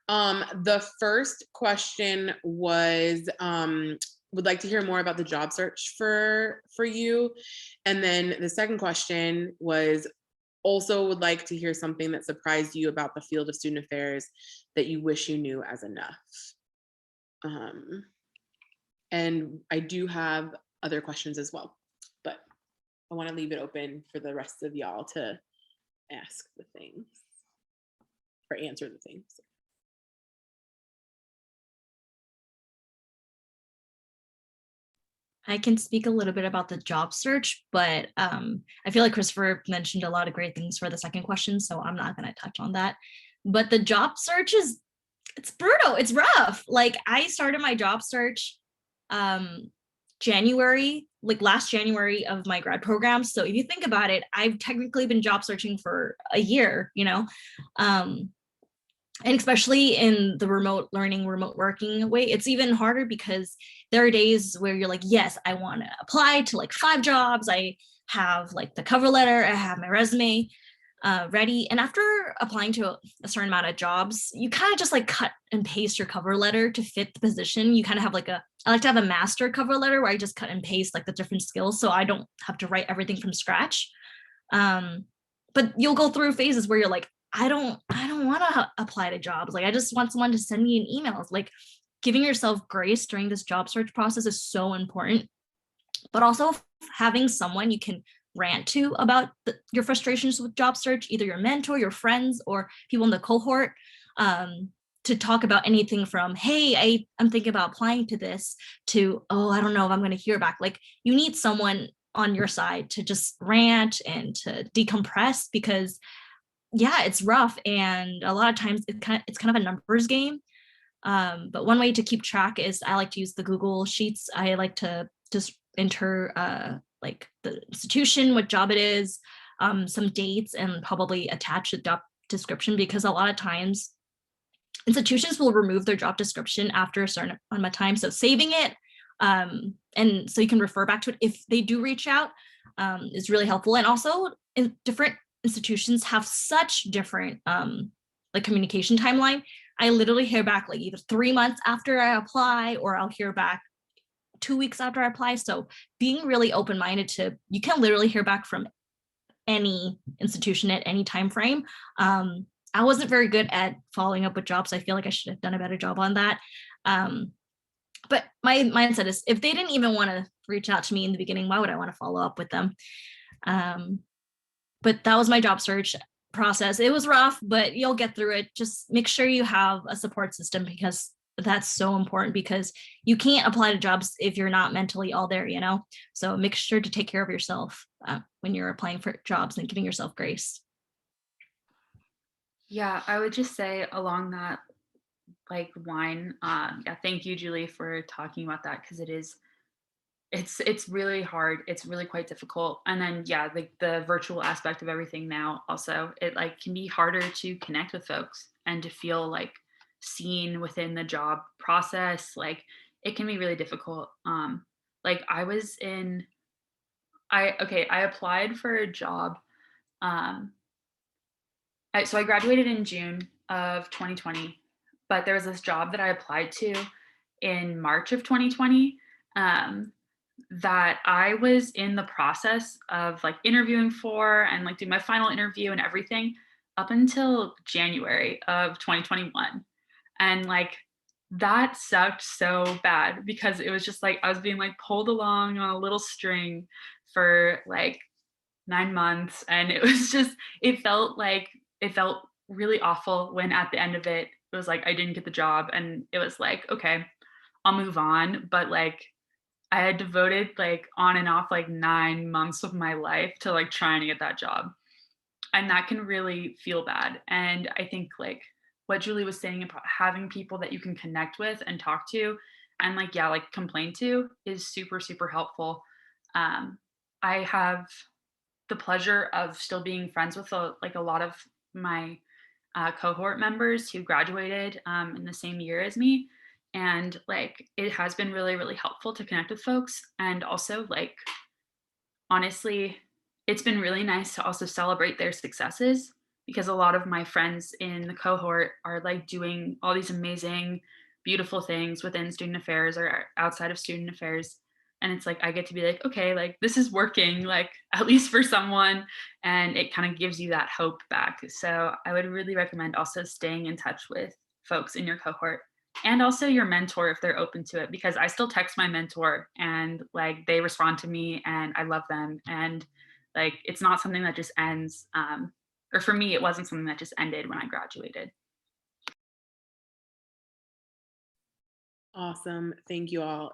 The first question was, would like to hear more about the job search for you. And then the second question was, also would like to hear something that surprised you about the field of student affairs that you wish you knew as enough. And I do have other questions as well, but I want to leave it open for the rest of y'all to ask the things or answer the things. I can speak a little bit about the job search, but I feel like Christopher mentioned a lot of great things for the second question, so I'm not going to touch on that. But the job search it's brutal. It's rough. Like I started my job search January, like last January of my grad program. So if you think about it, I've technically been job searching for a year, you know, and especially in the remote learning, remote working way, it's even harder because there are days where you're like, yes, I want to apply to like 5 jobs. I have like the cover letter, I have my resume ready. And after applying to a certain amount of jobs, you kind of just like cut and paste your cover letter to fit the position. You kind of have like I like to have a master cover letter where I just cut and paste like the different skills so I don't have to write everything from scratch. But you'll go through phases where you're like, I don't want to apply to jobs. Like, I just want someone to send me an email. Like, giving yourself grace during this job search process is so important. But also having someone you can rant to about your frustrations with job search, either your mentor, your friends, or people in the cohort, to talk about anything from, hey, I'm thinking about applying to this, to, oh, I don't know if I'm going to hear back. Like, you need someone on your side to just rant and to decompress, because yeah, it's rough. And a lot of times it's kind of a numbers game. But one way to keep track is I like to use the Google Sheets. I like to just enter like the institution, what job it is, some dates, and probably attach a job description, because a lot of times institutions will remove their job description after a certain amount of time. So saving it, and so you can refer back to it if they do reach out, is really helpful. And also, in different institutions have such different like communication timeline. I literally hear back like either 3 months after I apply, or I'll hear back 2 weeks after I apply. So being really open-minded to, you can literally hear back from any institution at any time frame. I wasn't very good at following up with jobs. I feel like I should have done a better job on that. But my mindset is, if they didn't even want to reach out to me in the beginning, why would I want to follow up with them? But that was my job search process. It was rough, but you'll get through it. Just make sure you have a support system, because that's so important, because you can't apply to jobs if you're not mentally all there, you know? So make sure to take care of yourself when you're applying for jobs and giving yourself grace. Yeah, I would just say along that like line, yeah, thank you, Julie, for talking about that, because it's really hard. It's really quite difficult. And then yeah, like the virtual aspect of everything now also, it like can be harder to connect with folks and to feel like seen within the job process. Like it can be really difficult. Like I applied for a job. So I graduated in June of 2020, but there was this job that I applied to in March of 2020, that I was in the process of like interviewing for and like doing my final interview and everything up until January of 2021. And like that sucked so bad, because it was just like I was being like pulled along on a little string for like 9 months, and it was just, it felt really awful when at the end of it was like I didn't get the job, and it was like, okay, I'll move on. But like I had devoted like on and off like 9 months of my life to like trying to get that job, and that can really feel bad. And I think like what Julie was saying about having people that you can connect with and talk to and like, yeah, like complain to is super, super helpful. I have the pleasure of still being friends with a lot of my cohort members who graduated in the same year as me. And like, it has been really, really helpful to connect with folks. And also like, honestly, it's been really nice to also celebrate their successes, because a lot of my friends in the cohort are like doing all these amazing, beautiful things within student affairs or outside of student affairs. And it's like, I get to be like, okay, like this is working, like at least for someone. And it kind of gives you that hope back. So I would really recommend also staying in touch with folks in your cohort, and also your mentor if they're open to it, because I still text my mentor and like they respond to me and I love them. And like, it's not something that just ends, or for me, it wasn't something that just ended when I graduated. Awesome. Thank you all.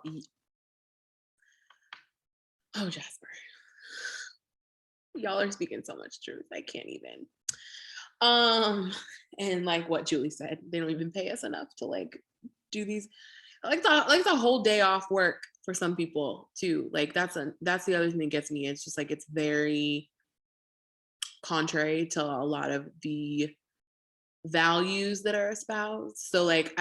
Oh, Jasper. Y'all are speaking so much truth. I can't even. And like what Julie said, they don't even pay us enough to like do these. Like the whole day off work for some people too. Like that's the other thing that gets me. It's just like it's very contrary to a lot of the values that are espoused. So like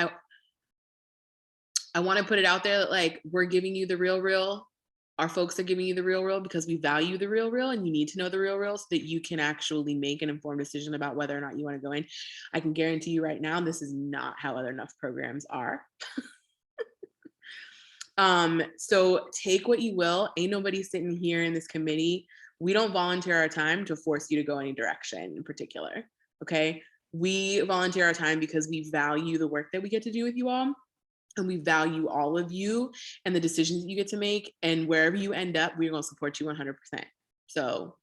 I want to put it out there that like we're giving you the real our folks are giving you the real because we value the real and you need to know the real so that you can actually make an informed decision about whether or not you want to go in. I can guarantee you right now, this is not how other NUFP programs are. So take what you will. Ain't nobody sitting here in this committee. We don't volunteer our time to force you to go any direction in particular, okay? We volunteer our time because we value the work that we get to do with you all. And we value all of you and the decisions that you get to make. And wherever you end up, we're going to support you 100%. So,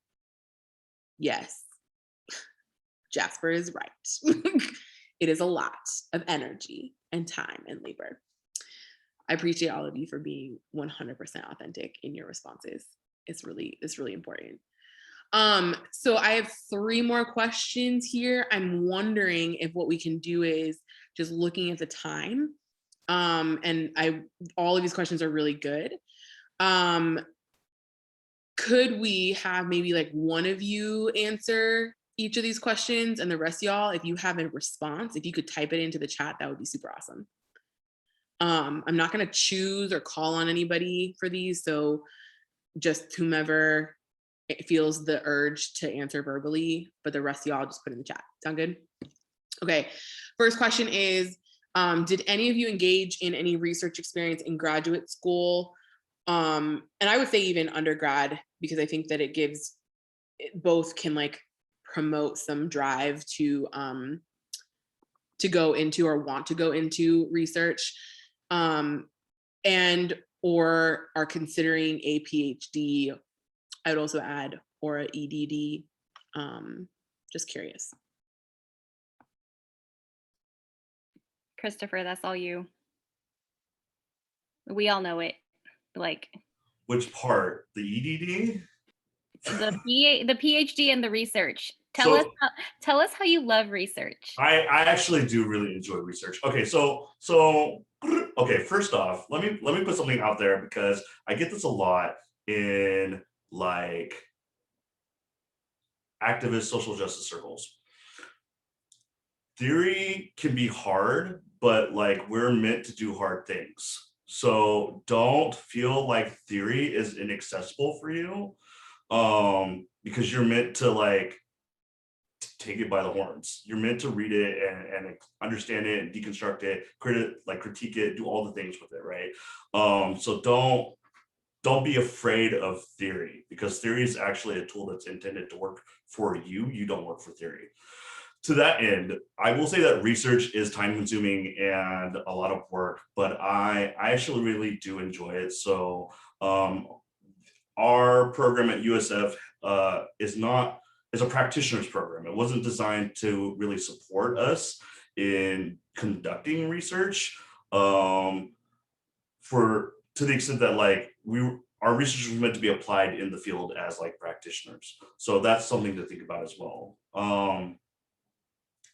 yes, Jasper is right. It is a lot of energy and time and labor. I appreciate all of you for being 100% authentic in your responses. It's really important. So I have 3 more questions here. I'm wondering if what we can do is just looking at the time. And all of these questions are really good. Could we have maybe like one of you answer each of these questions, and the rest of y'all, if you have a response, if you could type it into the chat, that would be super awesome. I'm not going to choose or call on anybody for these, so just whomever feels the urge to answer verbally, but the rest of y'all just put in the chat. Sound good? Okay, first question is, did any of you engage in any research experience in graduate school? And I would say even undergrad, because I think that it gives, both can like promote some drive to go into or want to go into research, and or are considering a PhD. I would also add, or a EDD. Just curious. Christopher, that's all you. We all know it. Like, which part? The EDD? The PhD and the research. Tell us how you love research. I actually do really enjoy research. Okay, so okay, first off, let me put something out there, because I get this a lot in like activist social justice circles. Theory can be hard, but like we're meant to do hard things. So don't feel like theory is inaccessible for you, because you're meant to like take it by the horns. You're meant to read it and understand it and deconstruct it, critique it, do all the things with it, right? So don't be afraid of theory, because theory is actually a tool that's intended to work for you. You don't work for theory. To that end, I will say that research is time consuming and a lot of work, but I actually really do enjoy it. So our program at USF is a practitioner's program. It wasn't designed to really support us in conducting research, to the extent that like our research was meant to be applied in the field as like practitioners. So that's something to think about as well.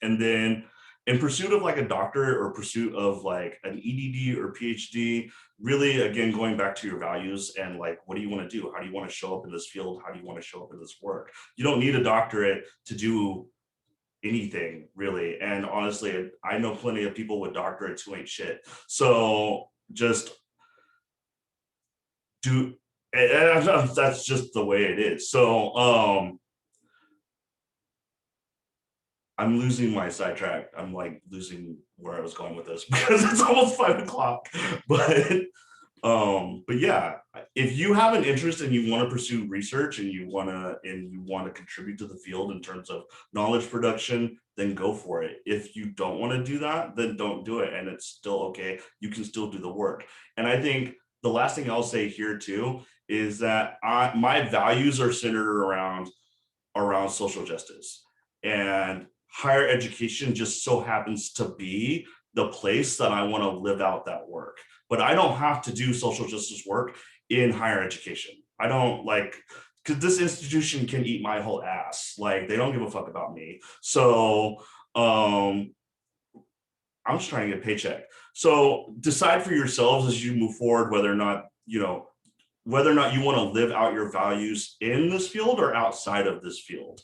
And then in pursuit of like a doctorate or pursuit of like an EDD or PhD, really, again, going back to your values and like, what do you want to do? How do you want to show up in this field? How do you want to show up in this work? You don't need a doctorate to do anything, really. And honestly, I know plenty of people with doctorates who ain't shit. So just do, and that's just the way it is. So I'm losing my sidetrack. I'm like losing where I was going with this because it's almost 5 o'clock. But yeah, if you have an interest and you want to pursue research and you want to contribute to the field in terms of knowledge production, then go for it. If you don't want to do that, then don't do it, and it's still okay. You can still do the work. And I think the last thing I'll say here too is that my values are centered around social justice, and higher education just so happens to be the place that I want to live out that work. But I don't have to do social justice work in higher education. I don't because this institution can eat my whole ass. Like, they don't give a fuck about me. So I'm just trying to get a paycheck. So decide for yourselves as you move forward whether or not you want to live out your values in this field or outside of this field.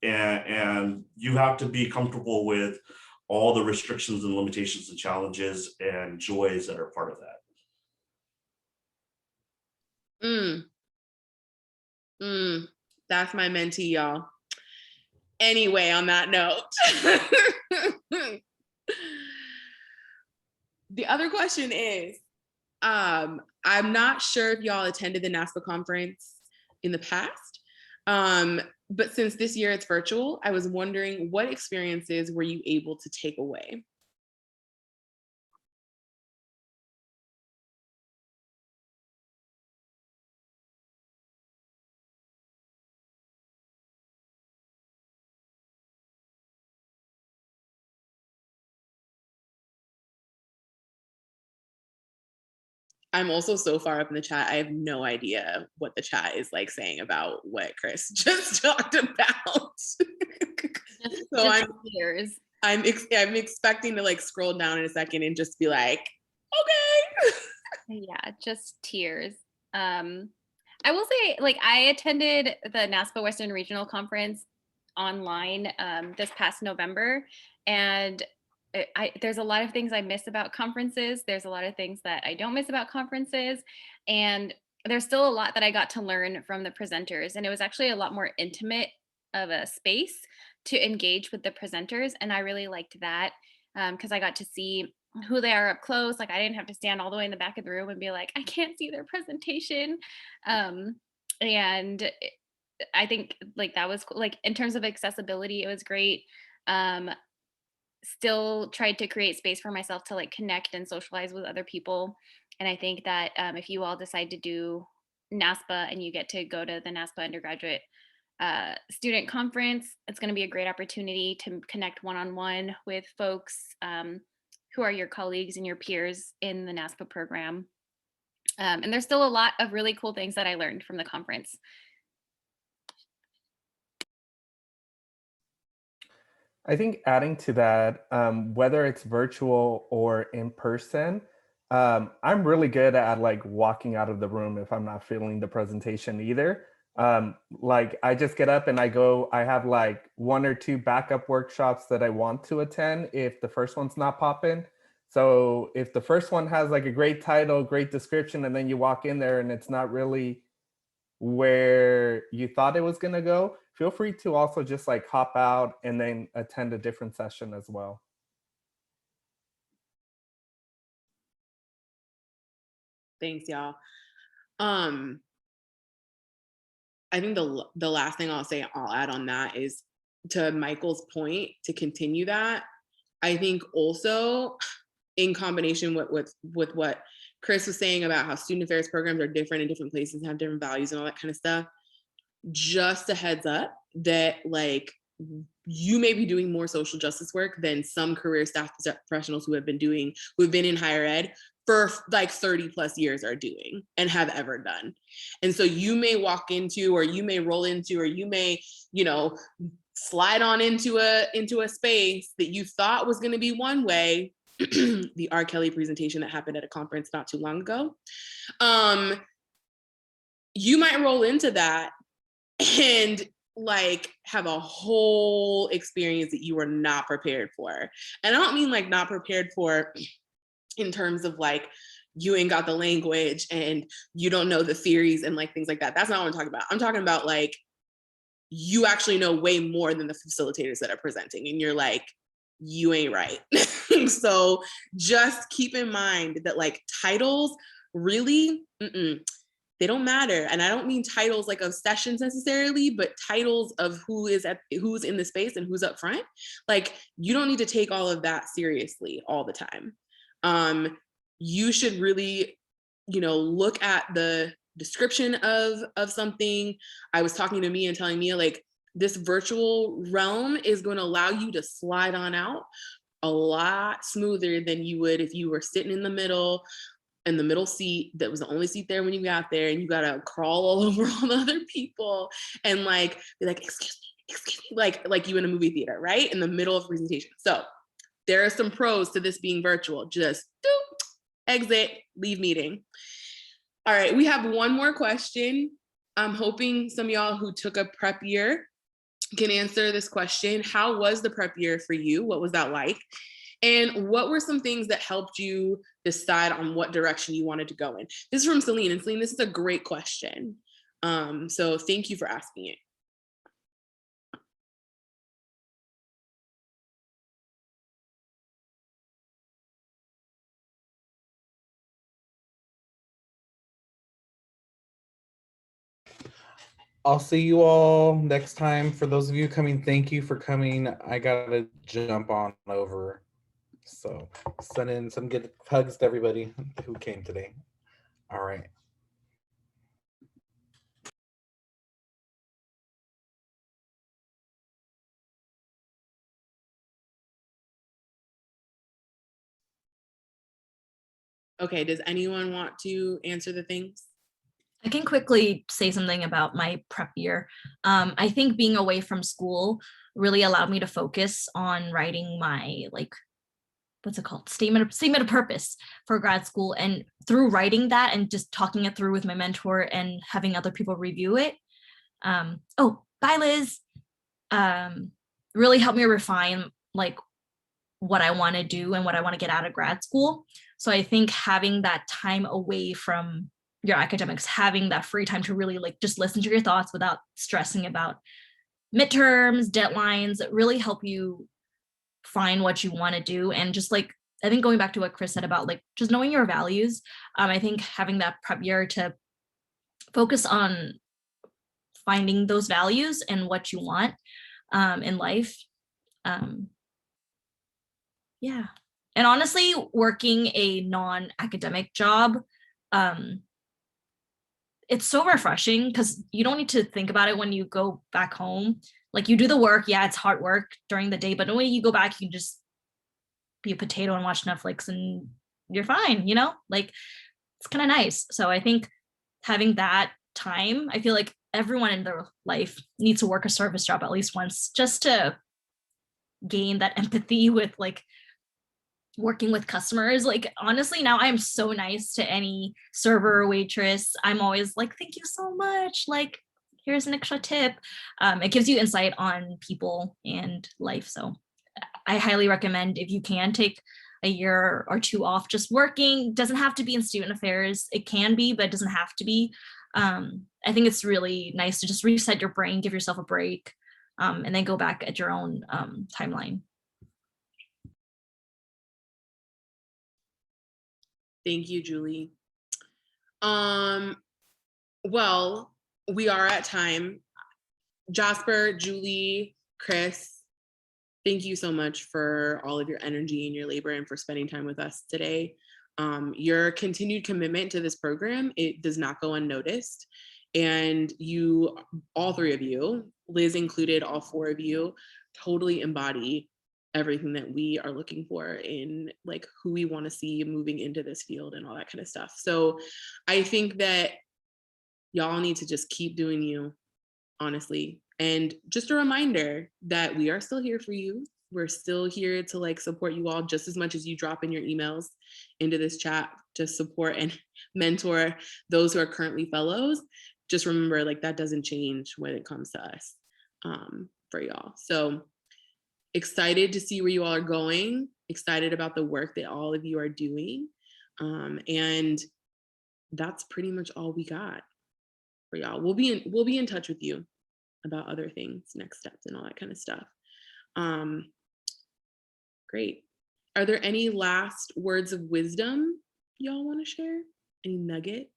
And you have to be comfortable with all the restrictions and limitations and challenges and joys that are part of that. That's my mentee, y'all. Anyway, on that note, the other question is, I'm not sure if y'all attended the NASPA conference in the past, but since this year it's virtual, I was wondering what experiences were you able to take away? I'm also so far up in the chat, I have no idea what the chat is like saying about what Chris just talked about. So I'm expecting to like scroll down in a second and just be like, okay. Yeah, just tears. I will say, like, I attended the NASPA Western Regional Conference online this past November, and there's a lot of things I miss about conferences. There's a lot of things that I don't miss about conferences, and there's still a lot that I got to learn from the presenters, and it was actually a lot more intimate of a space to engage with the presenters, and I really liked that because I got to see who they are up close. Like, I didn't have to stand all the way in the back of the room and be like, I can't see their presentation. And I think like that was cool. Like, in terms of accessibility, it was great. Still tried to create space for myself to like connect and socialize with other people. And I think that if you all decide to do NASPA and you get to go to the NASPA undergraduate student conference, it's going to be a great opportunity to connect one-on-one with folks who are your colleagues and your peers in the NASPA program. And there's still a lot of really cool things that I learned from the conference. I think adding to that, whether it's virtual or in person, I'm really good at like walking out of the room if I'm not feeling the presentation either. Like I just get up and I have like 1 or 2 backup workshops that I want to attend if the first one's not popping. So if the first one has like a great title, great description, and then you walk in there and it's not really where you thought it was going to go, feel free to also just like hop out and then attend a different session as well. Thanks, y'all. I think the last thing I'll add on that is, to Michael's point, to continue that, I think also in combination with what Chris was saying about how student affairs programs are different in different places and have different values and all that kind of stuff, just a heads up that like you may be doing more social justice work than some career staff professionals who've been in higher ed for like 30 plus years are doing and have ever done. And so you may walk into, or you may roll into, or you may, slide on into a space that you thought was going to be one way. The R. Kelly presentation that happened at a conference not too long ago. You might roll into that and like have a whole experience that you were not prepared for. And I don't mean like not prepared for in terms of like you ain't got the language and you don't know the theories and like things like that. That's not what I'm talking about. I'm talking about like you actually know way more than the facilitators that are presenting, and you're like, you ain't right. So just keep in mind that like titles really, they don't matter. And I don't mean titles like of sessions necessarily, but titles of who's in the space and who's up front. Like, you don't need to take all of that seriously all the time. You should really, look at the description of something. I was talking to Mia and telling Mia, like, this virtual realm is going to allow you to slide on out a lot smoother than you would if you were sitting in the middle seat that was the only seat there when you got there, and you gotta crawl all over all the other people and like be like, excuse me, like you in a movie theater, right? In the middle of a presentation. So there are some pros to this being virtual. Just exit, leave meeting. All right, we have one more question. I'm hoping some of y'all who took a prep year can answer this question. How was the prep year for you? What was that like? And what were some things that helped you decide on what direction you wanted to go in? This is from Celine, and Celine, this is a great question. So thank you for asking it. I'll see you all next time. For those of you coming, thank you for coming. I gotta jump on over. So send in some good hugs to everybody who came today. All right. Okay, does anyone want to answer the things? I can quickly say something about my prep year. I think being away from school really allowed me to focus on writing my, like, what's it called? Statement of purpose for grad school. And through writing that and just talking it through with my mentor and having other people review it. Oh, bye, Liz. Really helped me refine like what I want to do and what I want to get out of grad school. So I think having that time away from your academics, having that free time to really like just listen to your thoughts without stressing about midterms, deadlines, really help you find what you want to do. And just like, I think going back to what Chris said about like just knowing your values, I think having that prep year to focus on finding those values and what you want in life. Yeah. And honestly, working a non-academic job, it's so refreshing because you don't need to think about it when you go back home. Like you do the work, yeah, it's hard work during the day, but when you go back, you can just be a potato and watch Netflix and you're fine, you know? Like it's kind of nice. So I think having that time, I feel like everyone in their life needs to work a service job at least once just to gain that empathy with like working with customers. Like honestly, now I'm so nice to any server or waitress. I'm always like, thank you so much. Like, here's an extra tip. It gives you insight on people and life. So I highly recommend if you can take a year or two off just working. Doesn't have to be in student affairs. It can be, but it doesn't have to be. I think it's really nice to just reset your brain, give yourself a break, and then go back at your own timeline. Thank you, Julie. Well, we are at time. Jasper, Julie, Chris, thank you so much for all of your energy and your labor and for spending time with us today. Your continued commitment to this program, it does not go unnoticed. And you, all three of you, Liz included, all four of you, totally embody everything that we are looking for in like who we want to see moving into this field and all that kind of stuff. So I think that y'all need to just keep doing you, honestly. And just a reminder that we are still here for you. We're still here to like support you all just as much as you drop in your emails into this chat to support and mentor those who are currently fellows. Just remember, like that doesn't change when it comes to us for y'all. So excited to see where you all are going, excited about the work that all of you are doing. And that's pretty much all we got for y'all. We'll be in touch with you about other things, next steps and all that kind of stuff. Great. Are there any last words of wisdom y'all want to share? Any nuggets?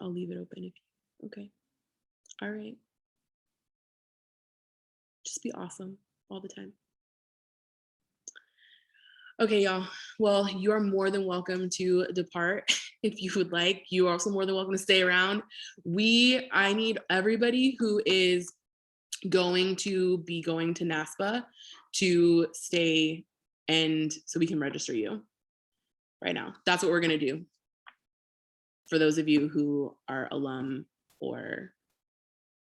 I'll leave it open if you, okay. All right. Just be awesome all the time. Okay, y'all. Well, you are more than welcome to depart if you would like. You are also more than welcome to stay around. I need everybody who is going to be going to NASPA to stay and so we can register you right now. That's what we're gonna do for those of you who are alum or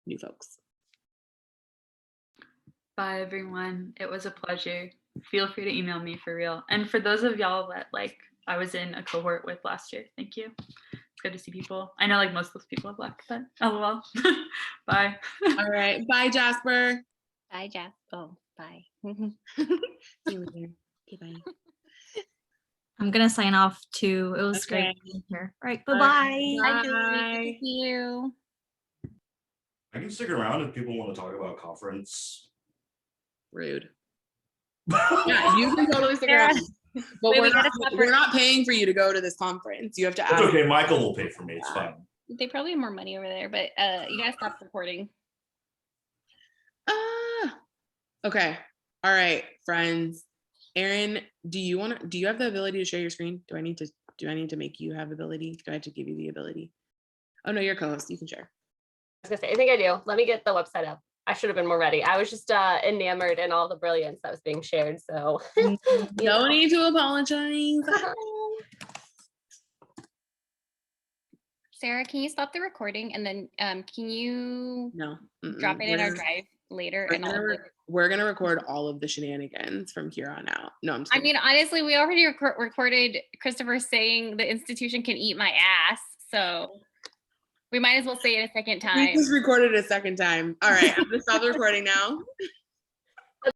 new folks. Bye, everyone. It was a pleasure. Feel free to email me for real. And for those of y'all that like I was in a cohort with last year, thank you. It's good to see people. I know like most of those people have left, but LOL. Bye. All right. Bye, Jasper. Bye, Jasper. Oh. Bye. See you later. Okay, bye. I'm gonna sign off too. It was great Okay. being here. All right, All bye-bye. right, Bye, Julie. Good bye. to see you. I can stick around if people want to talk about conference. Rude. Yeah, you can totally stick Sarah. around. But Wait, we're we gotta not, stop we're not paying for you to go to this conference. You have to It's ask. okay. Michael will pay for me. It's fine. They probably have more money over there, but you gotta stop recording. Okay. All right, friends. Aaron, do you have the ability to share your screen? Do I need to make you have ability? Do I have to give you the ability? Oh no, you're co-host. You can share. I was gonna say, I think I do. Let me get the website up. I should have been more ready. I was just enamored in all the brilliance that was being shared. So No need to apologize. Sarah, can you stop the recording and then can you drop it in our drive later? We're gonna record all of the shenanigans from here on out. No, I'm just I mean, honestly, we already recorded Christopher saying the institution can eat my ass. So we might as well say it a second time. We just recorded a second time. All right, I'm gonna stop the recording now.